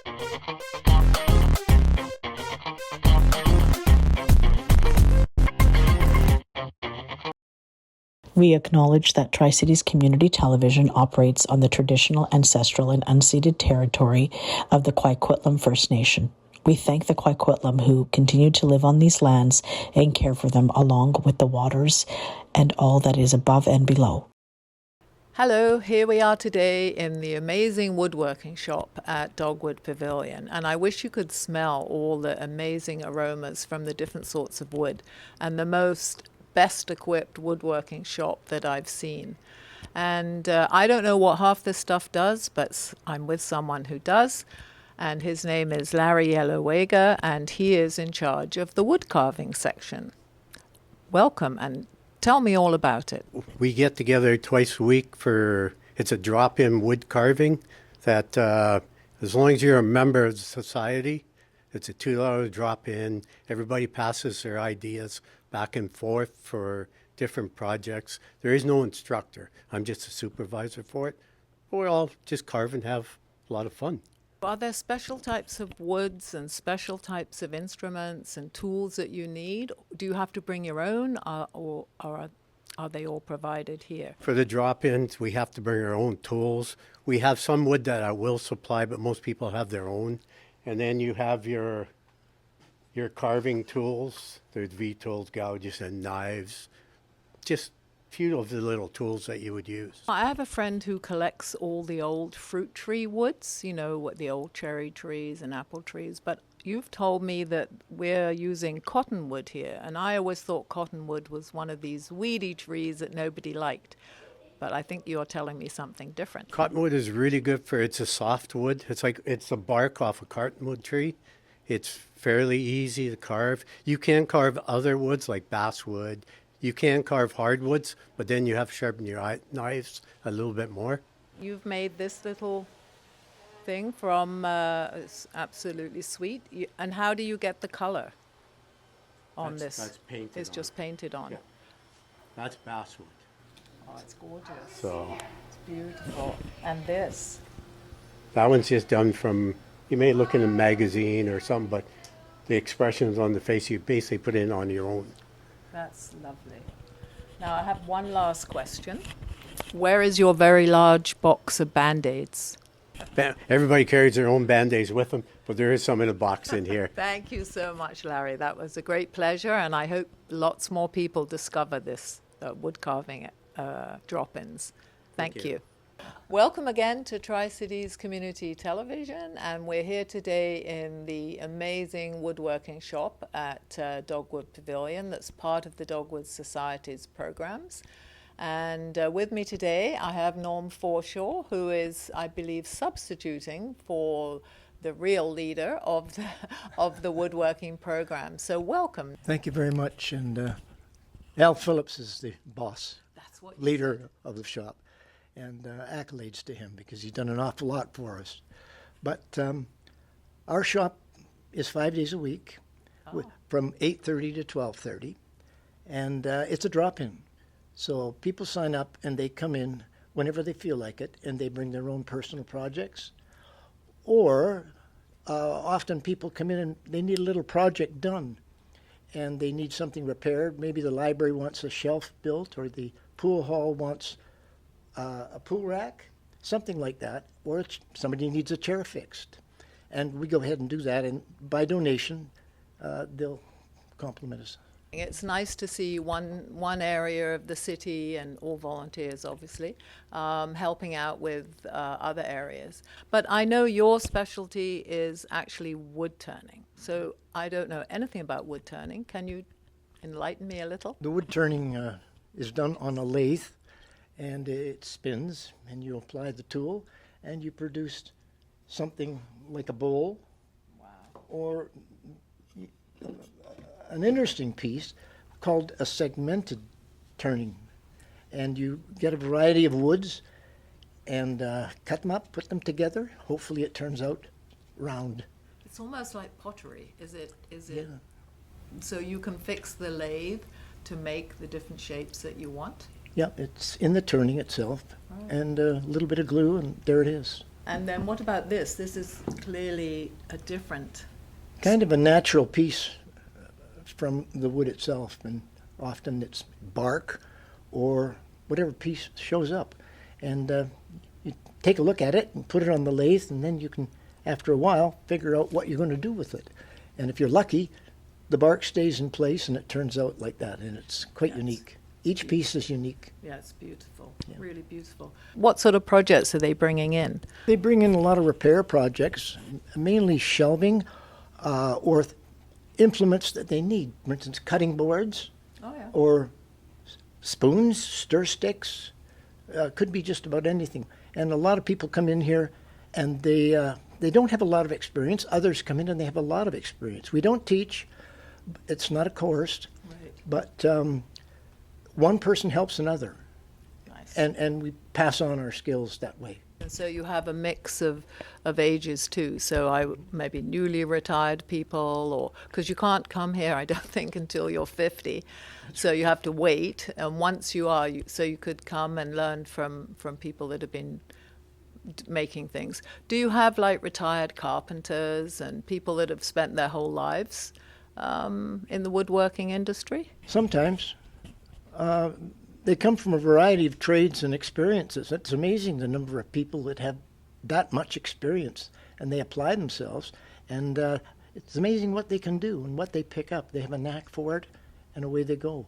We acknowledge that Tri-Cities Community Television operates on the traditional, ancestral, and unceded territory of the Coquitlam First Nation. We thank the Coquitlam who continue to live on these lands and care for them along with the waters and all that is above and below. Hello, here we are today in the amazing woodworking shop at Dogwood Pavilion, and I wish you could smell all the amazing aromas from the different sorts of wood and the most best equipped woodworking shop that I've seen. And I don't know what half this stuff does, but I'm with someone who does, and his name is Larry Yellowwager, and he is in charge of the wood carving section. Welcome, and tell me all about it. We get together twice a week it's a drop-in wood carving that as long as you're a member of the society, it's a $2 drop-in. Everybody passes their ideas back and forth for different projects. There is no instructor. I'm just a supervisor for it. We all just carve and have a lot of fun. Are there special types of woods and special types of instruments and tools that you need? Do you have to bring your own, or are they all provided here? For the drop-ins, we have to bring our own tools. We have some wood that I will supply, but most people have their own. And then you have your carving tools. There's V-tools, gouges, and knives. Just a few of the little tools that you would use. I have a friend who collects all the old fruit tree woods, you know, what the old cherry trees and apple trees, but you've told me that we're using cottonwood here, and I always thought cottonwood was one of these weedy trees that nobody liked. But I think you're telling me something different. Cottonwood is really good it's a soft wood. It's the bark off a cottonwood tree. It's fairly easy to carve. You can carve other woods like basswood. You can carve hardwoods, but then you have to sharpen your knives a little bit more. You've made this little thing from, it's absolutely sweet. And how do you get the color on this? That's painted It's on. just painted on. Yeah. That's basswood. Oh, it's gorgeous. So It's beautiful. And this? that one's just done from, you may look in a magazine or something, but the expressions on the face, you basically put in on your own. That's lovely. Now I have one last question. Where is your very large box of Band-Aids? Everybody carries their own Band-Aids with them, but there is some in a box in here. Thank you so much, Larry. That was a great pleasure, and I hope lots more people discover this wood carving drop-ins. Thank you. Welcome again to Tri-Cities Community Television, and we're here today in the amazing woodworking shop at Dogwood Pavilion that's part of the Dogwood Society's programs. And with me today I have Norm Forshaw, who is, I believe, substituting for the real leader of the woodworking program. So welcome. Thank you very much. And Al Phillips is the boss, leader of the shop. And accolades to him because he's done an awful lot for us. But our shop is 5 days a week from 8:30 to 12:30, and it's a drop-in. So people sign up and they come in whenever they feel like it, and they bring their own personal projects. Or often people come in and they need a little project done, and they need something repaired. Maybe the library wants a shelf built, or the pool hall wants a pool rack, something like that, or somebody needs a chair fixed. And we go ahead and do that, and by donation, they'll compliment us. It's nice to see one area of the city, and all volunteers obviously, helping out with other areas. But I know your specialty is actually wood turning. So I don't know anything about wood turning. Can you enlighten me a little? The wood turning is done on a lathe, and it spins, and you apply the tool, and you produce something like a bowl. Wow. Or an interesting piece called a segmented turning. And you get a variety of woods and cut them up, put them together. Hopefully it turns out round. It's almost like pottery, is it? Yeah. So you can fix the lathe to make the different shapes that you want? Yeah, it's in the turning itself, and a little bit of glue, and there it is. And then what about this? This is clearly a different... Kind of a natural piece from the wood itself, and often it's bark or whatever piece shows up. And you take a look at it and put it on the lathe, and then you can, after a while, figure out what you're going to do with it. And if you're lucky, the bark stays in place and it turns out like that, and it's quite unique. Each piece is unique. Yeah, it's beautiful, really beautiful. What sort of projects are they bringing in? They bring in a lot of repair projects, mainly shelving or implements that they need. For instance, cutting boards or spoons, stir sticks, could be just about anything. And a lot of people come in here and they don't have a lot of experience. Others come in and they have a lot of experience. We don't teach. It's not a course, but one person helps another. Nice. And we pass on our skills that way. And so you have a mix of ages too. So maybe newly retired people, or because you can't come here, I don't think, until you're 50. So you have to wait. And once you are, so you could come and learn from people that have been making things. Do you have like retired carpenters and people that have spent their whole lives in the woodworking industry? Sometimes. They come from a variety of trades and experiences. It's amazing the number of people that have that much experience, and they apply themselves. And it's amazing what they can do and what they pick up. They have a knack for it, and away they go.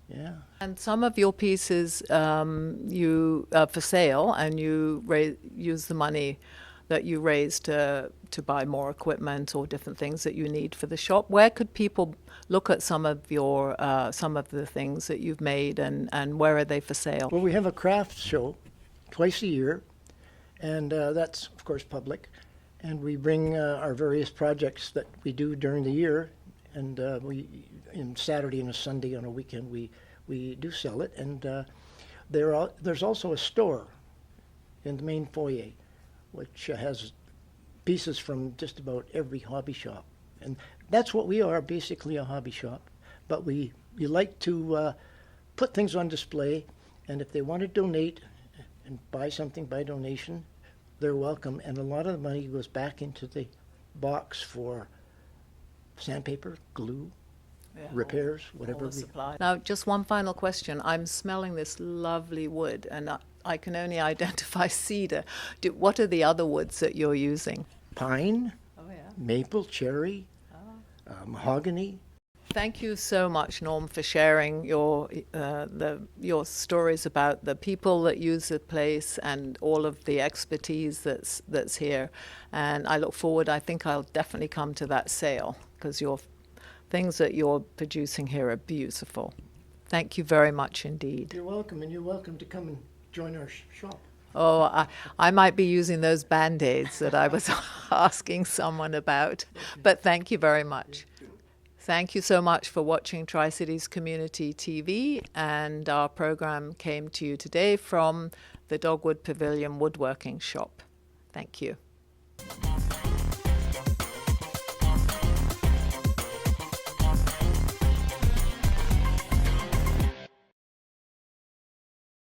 Yeah. And some of your pieces you for sale, and you use the money that you raise to buy more equipment or different things that you need for the shop. Where could people look at some of the things that you've made, and where are they for sale? Well, we have a craft show twice a year, and that's, of course, public. And we bring our various projects that we do during the year, and in Saturday and a Sunday on a weekend, we do sell it. And there's also a store in the main foyer, which has pieces from just about every hobby shop. And that's what we are, basically a hobby shop. But we like to put things on display, and if they want to donate and buy something by donation, they're welcome. And a lot of the money goes back into the box for sandpaper, glue, repairs, whatever. Now, just one final question. I'm smelling this lovely wood, and I can only identify cedar. What are the other woods that you're using? Pine, maple, cherry, mahogany. Thank you so much, Norm, for sharing your stories about the people that use the place and all of the expertise that's here. And I look forward. I think I'll definitely come to that sale, because your things that you're producing here are beautiful. Thank you very much indeed. You're welcome, and you're welcome to come and join our shop. Oh, I might be using those Band-Aids that I was asking someone about. But thank you very much. Thank you so much for watching Tri-Cities Community TV, and our program came to you today from the Dogwood Pavilion Woodworking Shop. Thank you.